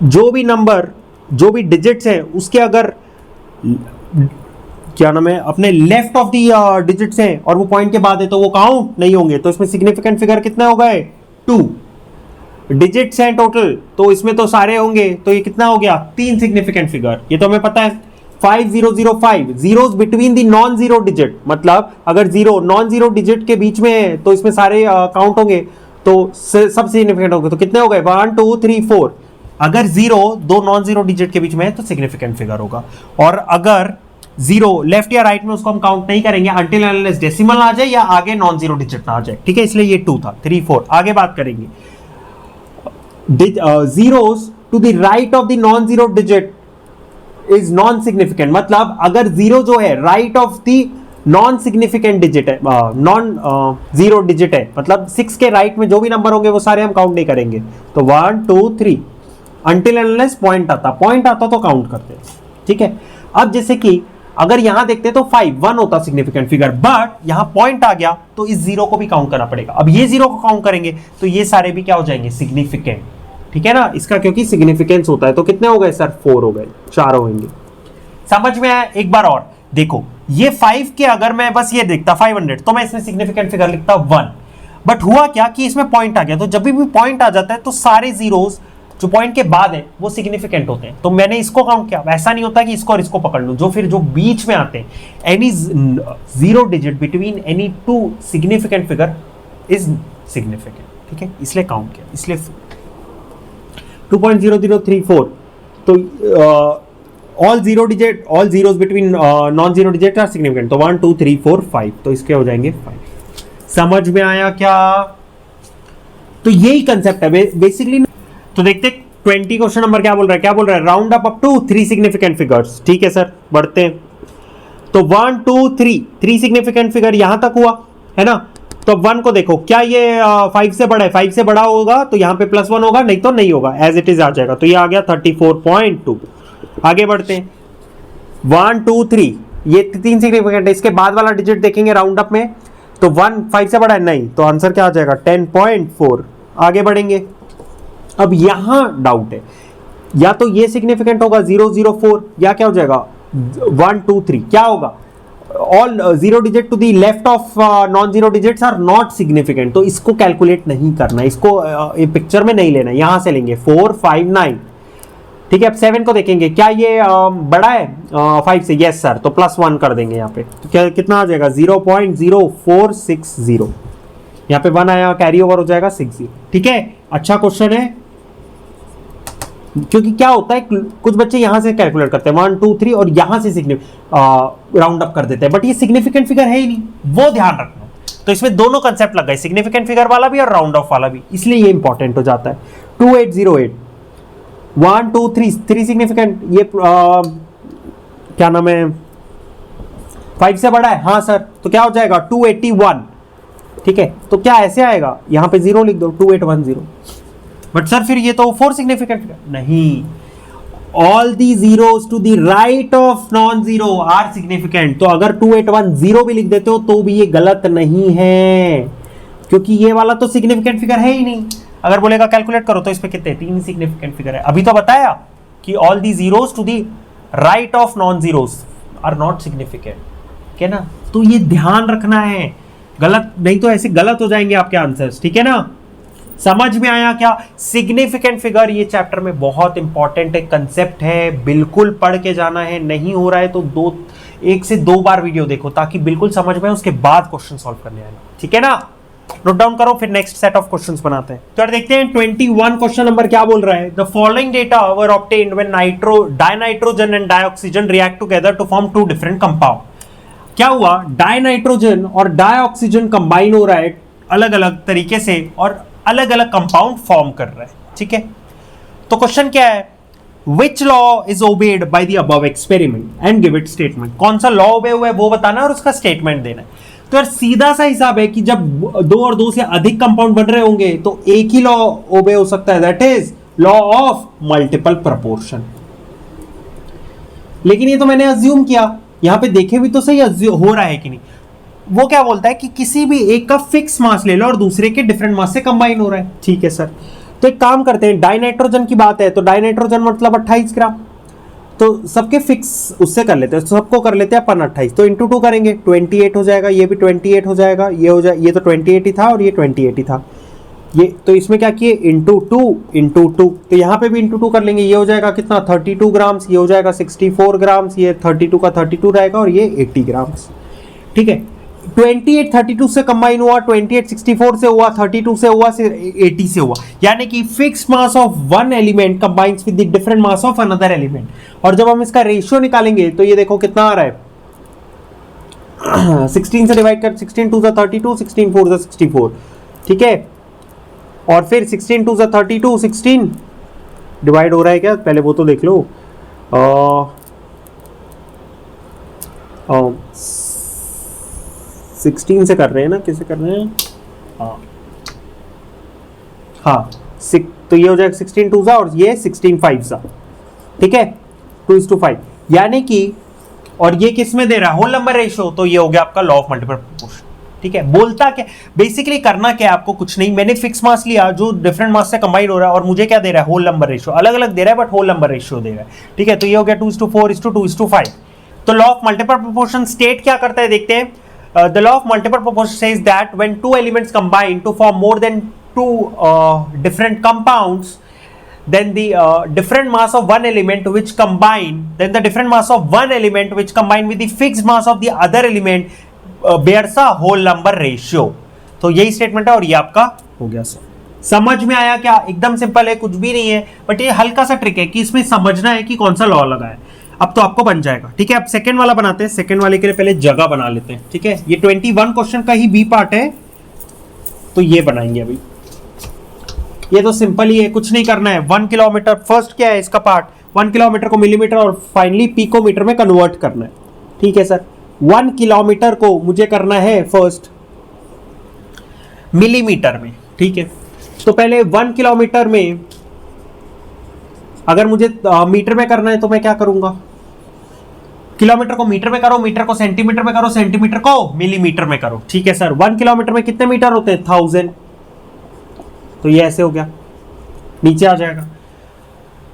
जो भी नंबर जो भी डिजिट्स हैं उसके अगर क्या नाम है अपने लेफ्ट ऑफ दी डिजिट्स हैं और वो पॉइंट के बाद है तो वो काउंट नहीं होंगे, तो इसमें सिग्निफिकेंट फिगर कितना हो गए 2 डिजिट्स हैं टोटल, तो इसमें तो सारे होंगे, तो ये कितना हो गया 3 सिग्निफिकेंट फिगर, ये तो हमें पता है। 5005 zeros between the non zero digit, मतलब अगर जीरो नॉन जीरो डिजिट के बीच में है तो इसमें सारे काउंट होंगे, तो सब सिग्निफिकेंट होंगे, तो कितने हो गए 1 2 3 4। अगर जीरो दो नॉन जीरो डिजिट के बीच में है तो सिग्निफिकेंट फिगर होगा, और अगर जीरो लेफ्ट या राइट में उसको हम काउंट नहीं करेंगे अंटिल अनलेस डेसिमल आ जाए या आगे नॉन जीरो डिजिट ना आ जाए। ठीक है, इसलिए ये 2 था 3 4। आगे बात करेंगे zeros to the right of the non-zero digit is non-significant, मतलब अगर जीरो जो है right of the non significant digit है, नॉन जीरो डिजिट है, मतलब 6 के राइट में जो भी नंबर होंगे वो सारे हम काउंट नहीं करेंगे, तो 1 2 3 अंटिल अनलेस पॉइंट आता तो काउंट करते हैं। ठीक है, अब जैसे कि अगर यहां देखते तो 5 1 होता सिग्निफिकेंट फिगर, बट यहां पॉइंट आ गया तो इस जीरो को भी काउंट करना पड़ेगा। अब ये जीरो को काउंट करेंगे तो ये सारे भी क्या हो जाएंगे सिग्निफिकेंट। ठीक है ना, इसका क्योंकि सिग्निफिकेंस होता है, तो कितने हो गए सर 4 हो गए, 4 होंगे। समझ में आया? एक बार और देखो, ये 5 के अगर मैं बस ये देखता 500 तो मैं इसमें सिग्निफिकेंट फिगर लिखता 1, बट हुआ क्या कि इसमें पॉइंट आ गया, तो जब भी पॉइंट आ जाता है तो सारे जीरोस जो पॉइंट के बाद है वो सिग्निफिकेंट होते हैं, तो मैंने इसको काउंट किया। वैसा नहीं होता कि इसको और इसको पकड़ लूं, जो बीच में आते हैं, any zero digit between any 2 significant figure is significant. ठीक है, इसलिए काउंट किया, इसलिए 2.0034, तो all zeros between non zero digit are significant, तो 1 2 3 4 5, तो इसके हो जाएंगे 5। समझ में आया क्या? तो यही कंसेप्ट है बेसिकली। तो देखते 20 क्वेश्चन नंबर क्या बोल रहा है, round up to 3 significant figures. ठीक है सर, बढ़ते हैं। तो 1 2 3 सिग्निफिकेंट फिगर यहां तक हुआ है ना, तो 1 को देखो, क्या ये 5 से बड़ा है, 5 से बड़ा होगा तो यहां पे +1 होगा, नहीं तो नहीं होगा, एज इट इज आ जाएगा, तो ये आ गया 34.2। आगे बढ़ते हैं 1 2 3 ये 3 सिग्निफिकेंट है, इसके बाद वाला डिजिट देखेंगे राउंड अप में, तो 1 5 से बड़ा है नहीं, तो आंसर क्या आ जाएगा 10.4। आगे बढ़ेंगे, अब यहां डाउट है, या तो ये सिग्निफिकेंट होगा 004, या क्या हो जाएगा 1 2 3, क्या होगा all zero digit to the left of non zero digits are not significant, तो इसको कैलकुलेट नहीं करना, इसको पिक्चर में नहीं लेना, यहां से लेंगे 4 5 9। ठीक है, अब 7 को देखेंगे, क्या ये बड़ा है 5 से, यस सर, तो +1 कर देंगे यहाँ पे, तो क्या कितना आ जाएगा 0.0460, यहाँ पे 1 आया, कैरी ओवर हो जाएगा 60। ठीक है, अच्छा क्वेश्चन है, क्योंकि क्या होता है कुछ बच्चे यहां से कैलकुलेट करते हैं 1 2 3 और यहां से राउंड अप कर देते हैं, बट ये सिग्निफिकेंट फिगर है ही नहीं, वो ध्यान रखना। तो इसमें दोनों कंसेप्ट लग गए, सिग्निफिकेंट फिगर वाला भी और राउंड ऑफ वाला भी, इसलिए ये इंपॉर्टेंट हो जाता है। 2808 1 2 3 सिग्निफिकेंट, ये क्या नाम है 5 से बड़ा है, हाँ सर, तो क्या हो जाएगा 281। ठीक है, तो क्या ऐसे आएगा, यहां पे 0 लिख दो 2810, बट सर फिर ये तो 4 सिग्निफिकेंट नहीं, all the zeros to the right of non zero are significant, तो अगर 2810 भी लिख देते हो तो भी ये गलत नहीं है, क्योंकि ये वाला तो सिग्निफिकेंट फिगर है ही नहीं। अगर बोलेगा कैलकुलेट करो तो इस पे कितने 3 सिग्निफिकेंट फिगर है। अभी तो बताया कि all the zeros to the right of non zeros are not significant, ठीक है ना। तो ये ध्यान रखना है, गलत नहीं तो ऐसे गलत हो जाएंगे आपके आंसर्स, ठीक है ना। समझ में आया क्या? सिग्निफिकेंट फिगर ये चैप्टर में बहुत इंपॉर्टेंट एक कंसेप्ट है, बिल्कुल पढ़ के जाना है। नहीं हो रहा है तो 1 से 2 बार वीडियो देखो ताकि बिल्कुल समझ में, उसके बाद क्वेश्चन सॉल्व करने आएगा, ठीक है ना। नोट डाउन करो, फिर नेक्स्ट सेट ऑफ क्वेश्चंस बनाते हैं। तो देखते हैं 21 क्वेश्चन नंबर क्या बोल रहा है। The following data were obtained when dinitrogen and dioxygen react together to form 2 different compound. क्या हुआ, डाइनाइट्रोजन और डाइऑक्सीजन कंबाइन हो रहा है अलग अलग तरीके से और अलग अलग कंपाउंड फॉर्म कर रहा है, ठीक है। तो क्वेश्चन क्या है, which law is obeyed by the above experiment and give it statement. कौन सा लॉ ओबे हुआ है वो बताना और उसका स्टेटमेंट देना है। तो यार सीधा सा हिसाब है कि जब 2 और 2 से अधिक कंपाउंड बन रहे होंगे तो एक ही लॉ ओबे हो सकता है, that is law of multiple proportion. लेकिन ये तो मैंने अज्यूम किया, यहां पे देखे भी तो सही हो रहा है कि नहीं। वो क्या बोलता है कि किसी भी एक का फिक्स मास ले लो और दूसरे के डिफरेंट मास से कंबाइन हो रहा है, ठीक है सर। तो एक काम करते हैं, डाइनाइट्रोजन की बात है तो डाइनाइट्रोजन मतलब 28 ग्राम, तो सबके फिक्स उससे कर लेते हैं, सबको कर लेते हैं अपन 28, तो इंटू 2 करेंगे 28 हो जाएगा, ये भी 28 हो जाएगा, ये हो जाए, ये तो 28 ही था और ये 28 ही था, ये तो इसमें क्या किए इंटू 2, तो यहाँ पे भी इंटू 2 कर लेंगे, ये हो जाएगा कितना 32 ग्राम्स, ये हो जाएगा 64 ग्राम्स, ये 32 का 32 रहेगा और ये 80 ग्राम्स, ठीक है। 28 32 से कंबाइन हुआ, 28 64 से हुआ, 32 से हुआ, 80 से हुआ, यानी कि fix mass of one element combines with the different mass of another element. और जब हम इसका रेशियो निकालेंगे तो ये देखो कितना आ रहा है 16 से डिवाइड कर, 16 2 सा 32, 16 4 सा 64, ठीक है। और फिर 16 2 सा 32, 16 डिवाइड हो रहा है क्या, पहले वो तो देख लो। 16 से कर रहे हैं ना, कैसे कर रहे हैं, हाँ तो ये हो जाएगा 16 2 सा और ये 16 5 सा, ठीक है, 2:5, यानी कि, और ये किस में दे रहा है, होल नंबर रेशियो, तो ये हो गया आपका लॉ ऑफ मल्टीपल प्रोपोर्शन, ठीक है। बोलता क्या, बेसिकली करना क्या है आपको, कुछ नहीं, मैंने फिक्स मास लिया जो डिफरेंट मास से कंबाइन हो रहा है और मुझे क्या दे रहा है, होल नंबर रेशियो, अलग अलग दे रहा है बट होल नंबर रेशियो दे रहा है, ठीक है। तो ये हो गया 2:4:2:5। तो law of multiple proportion state क्या करता है, देखते हैं। The law of multiple proportion says that when 2 elements combine to form more than 2 different compounds, then the different mass of one element which combine, then the different mass of one element which combine with the fixed mass of the other element bears a whole number ratio। तो यही statement है और ये आपका हो गया sir. समझ में आया क्या? एकदम सिंपल है, कुछ भी नहीं है, बट ये हल्का सा ट्रिक है कि इसमें समझना है कि कौन सा लॉ लगा है। अब तो आपको बन जाएगा, ठीक है। अब सेकंड वाला बनाते हैं, सेकंड वाले के लिए पहले जगह बना लेते हैं, ठीक है। ये 21 क्वेश्चन का ही बी पार्ट है, तो ये बनाएंगे अभी। ये तो सिंपल ही है, कुछ नहीं करना है। 1 किलोमीटर फर्स्ट क्या है इसका पार्ट, 1 किलोमीटर को मिलीमीटर और फाइनली पिकोमीटर में कन्वर्ट करना है, ठीक है सर। 1 किलोमीटर को मुझे करना है फर्स्ट मिलीमीटर में, ठीक है। तो पहले 1 किलोमीटर में अगर मुझे मीटर में करना है तो मैं क्या करूंगा, किलोमीटर को मीटर में करो, मीटर को सेंटीमीटर में करो, सेंटीमीटर को मिलीमीटर में करो, ठीक है सर। 1 किलोमीटर में कितने मीटर होते हैं, 1000, तो ये ऐसे हो गया, नीचे आ जाएगा।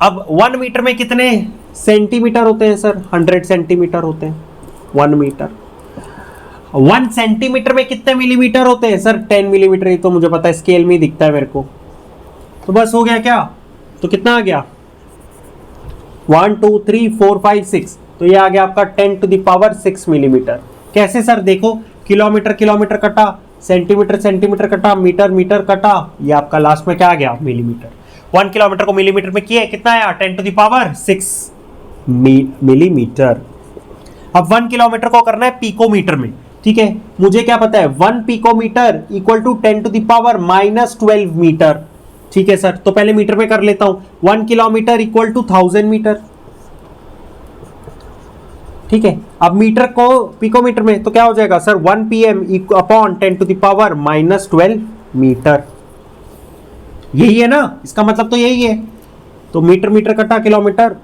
अब 1 मीटर में कितने सेंटीमीटर होते हैं सर, 100 सेंटीमीटर होते हैं 1 मीटर। 1 सेंटीमीटर में कितने मिलीमीटर होते हैं सर, 10 मिलीमीटर। ये तो मुझे पता है, स्केल में ही दिखता है मेरे को। तो बस हो गया क्या, तो कितना आ गया 1 2 3 4 5 6, तो ये आ गया आपका 10⁶ मिलीमीटर। कैसे सर, देखो किलोमीटर किलोमीटर कटा, सेंटीमीटर सेंटीमीटर कटा, मीटर मीटर कटा, ये आपका लास्ट में क्या आ गया, मिलीमीटर। 1 किलोमीटर को मिलीमीटर में किए, कितना आया 10⁶ मिलीमीटर। अब 1 किलोमीटर को करना है पिकोमीटर में, ठीक है। मुझे क्या पता है, 1 पिकोमीटर इक्वल टू 10⁻⁻12 मीटर, ठीक है सर। तो पहले मीटर में कर लेता हूं, 1 किलोमीटर इक्वल टू 1000 मीटर, ठीक है। अब मीटर को पिकोमीटर में तो क्या हो जाएगा सर, 1 pm अपॉन 10⁻⁻12 मीटर। यही है ना, इसका मतलब तो यही है। तो मीटर मीटर कटा, किलोमीटर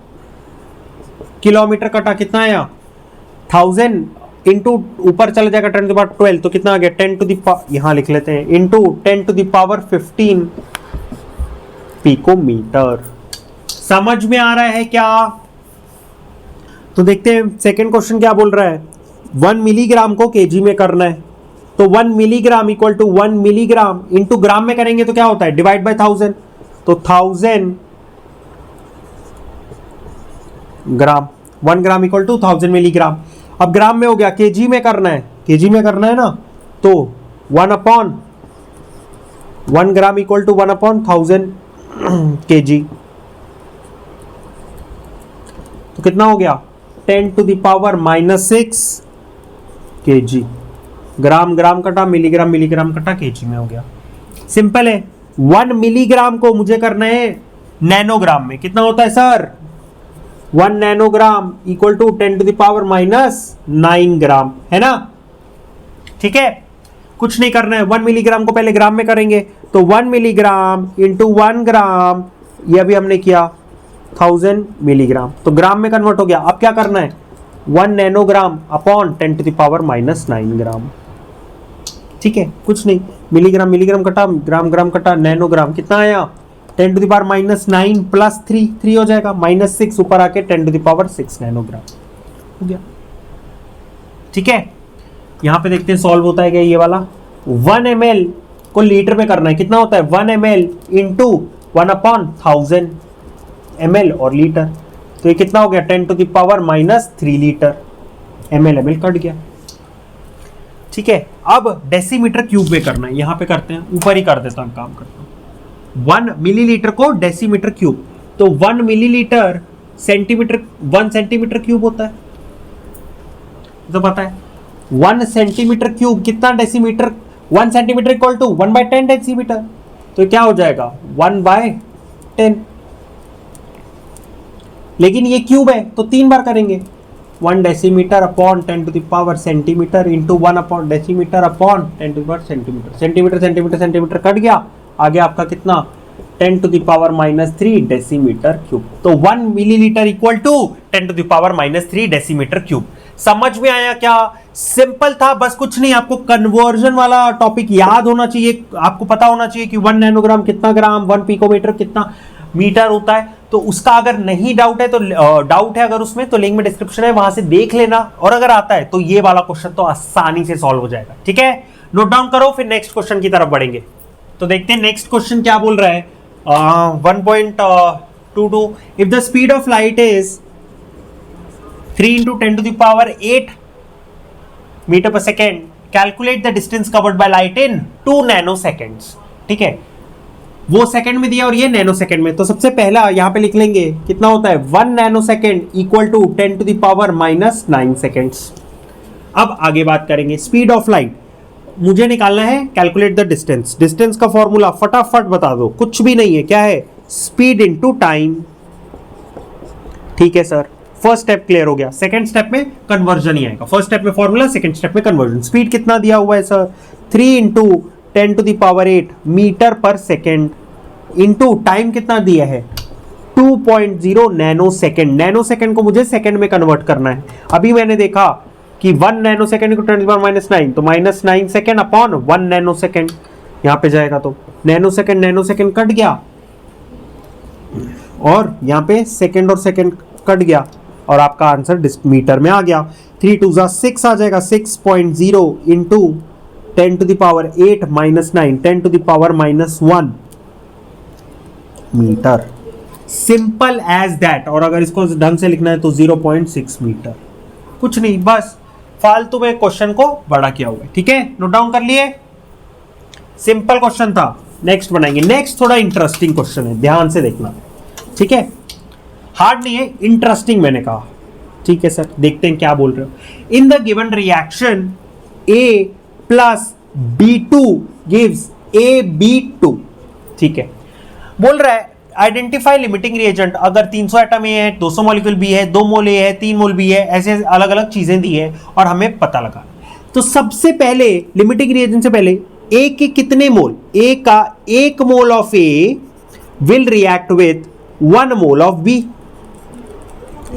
किलोमीटर कटा, कितना आया 1000 इंटू ऊपर चला जाएगा 10 टू द पावर 12, तो कितना आ गया 10 टू द पावर, यहां लिख लेते हैं, into 10 to the power 15 picometre. समझ में आ रहा है क्या? तो देखते हैं सेकंड क्वेश्चन क्या बोल रहा है। 1 मिलीग्राम को केजी में करना है, तो 1 milligram equal to 1 milligram into gram में करेंगे तो क्या होता है, डिवाइड बाय 1000, तो 1000 ग्राम, 1 ग्राम इक्वल टू 1000 मिलीग्राम। अब ग्राम में हो गया, केजी में करना है, केजी में करना है ना, तो 1 ग्राम इक्वल टू 1/1000 केजी, तो कितना हो गया 10 टू द पावर -6 केजी। ग्राम ग्राम कटा, मिलीग्राम मिलीग्राम कटा, केजी में हो गया। सिंपल है। 1 मिलीग्राम को मुझे करना है नैनोग्राम में, कितना होता है sir, 1 nanogram equal to 10 to the power -9 gram, है ना। ठीक है, कुछ नहीं करना है, 1 मिलीग्राम को पहले ग्राम में करेंगे, तो 1 मिलीग्राम इंटू 1 ग्राम, ये अभी हमने किया 1000 मिलीग्राम, तो ग्राम में कन्वर्ट हो गया। अब क्या करना है, 1 nanogram upon 10 to the power -9 gram. ठीक है, कुछ नहीं, मिलीग्राम मिलीग्राम कटा, ग्राम ग्राम कटा, नैनोग्राम कितना आया 10 टू द पावर -9 प्लस 3 हो जाएगा, -6 ऊपर आके 10 टू द पावर 6 नैनोग्राम हो गया। ठीक है, यहां पे देखते हैं सॉल्व होता है क्या ये वाला। 1 ml को लीटर में करना है, कितना होता है 1 ml इंटू 1/1000 ml और लीटर, तो ये कितना हो गया 10 to the power -3 litre, ml cut गया। ठीक है, अब डेसीमीटर क्यूब में करना है, यहां पे करते हैं, ऊपर ही कर देता हूं, काम करता हूं। 1 मिलीलीटर को डेसीमीटर क्यूब, तो 1 मिलीलीटर सेंटीमीटर 1 सेंटीमीटर क्यूब होता है, तो पता है 1 सेंटीमीटर क्यूब कितना decimetre, 1 centimetre equal to 1/10 decimetre, तो क्या हो जाएगा 1/10, लेकिन ये क्यूब है तो 3 बार करेंगे, 1 decimetre upon 10 to the power centimetre into 1 upon decimetre upon 10 to the power centimetre, centimetre centimetre centimetre cut गया, आगे आपका कितना 10 to the power -3 decimetre cube, तो 1 millilitre equal to 10 to the power -3 decimetre cube. समझ में आया क्या? Simple था, बस कुछ नहीं, आपको कन्वर्जन वाला टॉपिक याद होना चाहिए, आपको पता होना चाहिए कि 1 नैनोग्राम कितना ग्राम, 1 पिकोमीटर कितना मीटर होता है। तो उसका अगर नहीं डाउट है, तो डाउट है अगर उसमें, तो लिंक में डिस्क्रिप्शन है, वहां से देख लेना, और अगर आता है तो ये वाला क्वेश्चन तो आसानी से सॉल्व हो जाएगा। ठीक है, नोट डाउन करो, फिर नेक्स्ट क्वेश्चन की तरफ बढ़ेंगे। तो देखते हैं नेक्स्ट क्वेश्चन क्या बोल रहा है। 1.22 if the speed of light is 3 into 10 to the power 8 metre per second, calculate the distance covered by light in 2 nanoseconds. ठीक है, वो सेकंड में दिया और ये नैनो सेकंड में, तो सबसे पहला यहां पे लिख लेंगे कितना होता है 1 nano second equal to 10 to the power -9 seconds. अब आगे बात करेंगे स्पीड ऑफ लाइट, मुझे निकालना है कैलकुलेट द डिस्टेंस। डिस्टेंस का फॉर्मूला फटाफट बता दो, कुछ भी नहीं है, क्या है स्पीड इनटू टाइम। ठीक है सर, फर्स्ट स्टेप क्लियर हो गया, सेकंड स्टेप में कन्वर्जन ही आएगा, फर्स्ट स्टेप में फॉर्मूला, सेकंड स्टेप में कन्वर्जन। स्पीड कितना दिया हुआ है sir 3 into 10 to the power 8 metre per second into time कितना दिया है 2.0 नैनो सेकेंड। नैनो सेकेंड को मुझे सेकेंड में कन्वर्ट करना है। अभी मैंने देखा कि 1 नैनो सेकेंड को 10 टू द पावर -9, तो -9 सेकेंड अपॉन 1 नैनो सेकेंड, यहां पे जाएगा तो नैनो सेकेंड कट गया, और यहां पे सेकेंड और सेकेंड कट गया, और आपका आंसर मीटर में आ गया। 3 2 6 आ जाएगा, 6.0 into 10 to the power 8 -9 10 to the power -1 metre. Simple as that. और अगर इसको ढंग से लिखना है तो 0.6 मीटर, कुछ नहीं, बस फालतू में क्वेश्चन को बड़ा किया हुआ है। ठीक है, नोट डाउन कर लिए, सिंपल क्वेश्चन था। नेक्स्ट बनाएंगे, नेक्स्ट थोड़ा इंटरेस्टिंग क्वेश्चन है, ध्यान से देखना। ठीक है, हार्ड नहीं है, इंटरेस्टिंग मैंने कहा। ठीक है सर, देखते हैं क्या बोल रहे हो। In the given reaction A plus B2 gives AB2। ठीक है, बोल रहा है आइडेंटिफाई लिमिटिंग रिएजेंट। अगर 300 एटम ए है, 200 मॉलिक्यूल बी है, 2 मोल ए है, 3 मोल बी है, ऐसे अलग अलग चीजें दी है और हमें पता लगा। तो सबसे पहले लिमिटिंग रिएजेंट से पहले ए के कितने मोल, ए का 1 mole of A will react with 1 mole of B.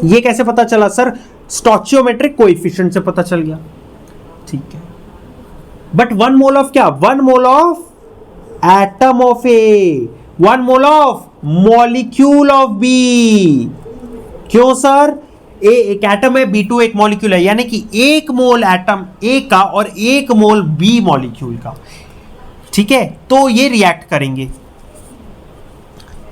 ये कैसे पता चला सर? स्टोचियोमेट्रिक कोएफिशिएंट से पता चल गया। ठीक है, बट 1 मोल ऑफ क्या, 1 mole of atom of A, 1 mole of molecule of B. क्यों सर, ए एक एटम है, B2 एक मॉलिक्यूल है, यानी कि 1 मोल एटम ए का और 1 मोल बी मॉलिक्यूल का। ठीक है, तो ये रिएक्ट करेंगे।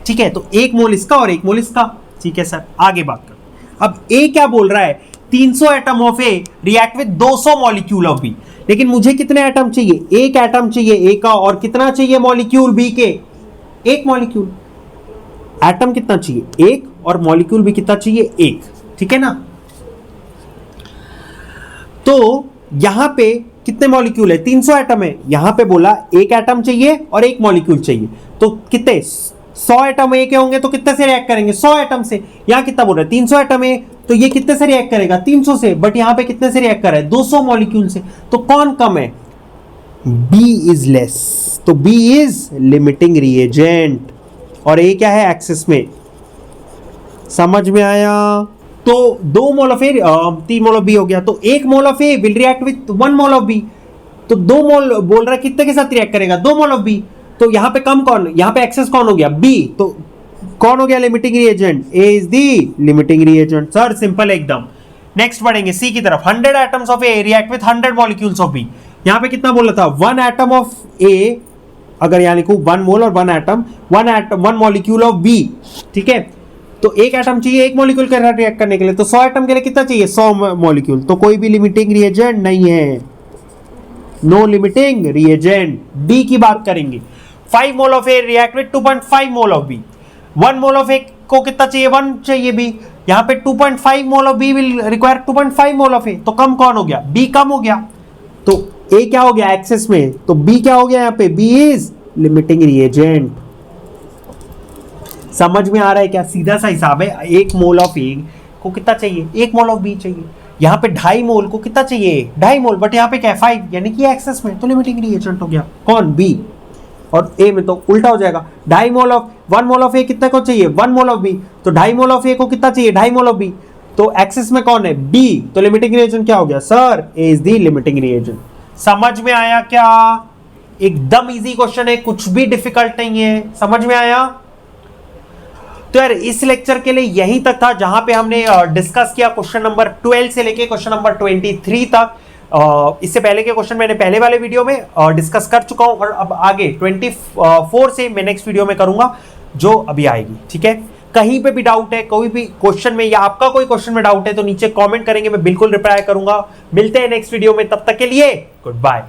ठीक है, तो 1 मोल इसका और 1 मोल इसका। ठीक है सर, आगे बात करो। अब ए क्या बोल रहा है, 300 atom of A react with 200 molecule of B. लेकिन मुझे कितने एटम चाहिए, 1 एटम चाहिए ए का, और कितना चाहिए मॉलिक्यूल बी के, 1 मॉलिक्यूल। एटम कितना चाहिए, 1, और मॉलिक्यूल भी कितना चाहिए, 1। ठीक है ना। तो यहां पे कितने मॉलिक्यूल है, 300 एटम है, यहां पे बोला 1 एटम चाहिए और 1 मॉलिक्यूल चाहिए। तो कितने, 100 एटम ए के होंगे तो कितने से रिएक्ट करेंगे, 100 एटम से। यहां कितना बोल रहा है, 300 एटम है, तो ये कितने से रिएक्ट करेगा, 300 से। बट यहां पे कितने से रिएक्ट कर रहा है, 200 मॉलिक्यूल से। तो कौन कम है, बी इज लेस, तो बी इज लिमिटिंग रिएजेंट, और ए क्या है, एक्सेस में। समझ में आया। तो 2 mole of A 3 mole of B हो गया, तो 1 mole of A will react with 1 mole of B. तो 2 मोल बोल रहा है कितने के साथ रिएक्ट करेगा, 2 मोल ऑफ बी। तो यहां पे कम कौन, यहां पे एक्सेस कौन हो गया, बी। तो कौन हो गया limiting reagent, A is the limiting reagent. Sir simple एकदम। नेक्स्ट बढ़ेंगे सी की तरफ। 100 atoms of A react with 100 molecules of B. यहां पे कितना बोला था, 1 एटम ऑफ ए, अगर यहां लिखूं 1 मोल और 1 एटम, 1 मॉलिक्यूल ऑफ बी। ठीक है, तो 1 एटम चाहिए 1 मॉलिक्यूल के साथ रिएक्ट करने के लिए, तो 100 एटम के लिए कितना चाहिए, 100 मॉलिक्यूल। तो कोई भी लिमिटिंग रिएजेंट नहीं है, नो लिमिटिंग रिएजेंट। बी की बात करेंगे। 5 mole of A react with 2.5 mole of B. 1 mole of A को कितना चाहिए, 1 चाहिए बी। यहां पे 2.5 mole of B will require 2.5 mole of A. तो कम कौन हो गया, बी कम हो गया। तो ए क्या हो गया, एक्सेस में, तो बी क्या हो गया यहां पे, बी इज लिमिटिंग रिएजेंट। समझ में आ रहा है क्या, सीधा सा हिसाब है। 1 मोल ऑफ ए को कितना चाहिए, 1 मोल ऑफ बी चाहिए। यहां पे 2.5 मोल को कितना चाहिए, 2.5 मोल, बट यहां पे क्या है 5, यानी कि एक्सेस में, तो लिमिटिंग रिएजेंट हो गया कौन, बी। और ए में तो उल्टा हो जाएगा, 2.5 मोल ऑफ 1 मोल ऑफ ए कितने को चाहिए, 1 मोल ऑफ बी। तो 2.5 मोल ऑफ ए को कितना चाहिए, 2.5 मोल ऑफ बी। तो एक्सेस में कौन है, बी। तो लिमिटिंग रिएजेंट क्या हो गया sir, A is the limiting reagent. समझ में आया क्या, एकदम इजी क्वेश्चन है, कुछ भी डिफिकल्ट नहीं है। समझ में आया। तो यार इस लेक्चर के लिए यहीं तक था, जहां पे हमने डिस्कस किया क्वेश्चन नंबर 12 से लेके क्वेश्चन नंबर 23 तक। इससे पहले के क्वेश्चन मैंने पहले वाले वीडियो में डिस्कस कर चुका हूं, और अब आगे 24 से मैं नेक्स्ट वीडियो में करूंगा जो अभी आएगी। ठीक है, कहीं पे भी डाउट है, कोई भी क्वेश्चन में, या आपका कोई क्वेश्चन में डाउट है, तो नीचे कमेंट करेंगे, मैं बिल्कुल रिप्लाई करूंगा। मिलते हैं नेक्स्ट वीडियो में, तब तक के लिए गुड बाय।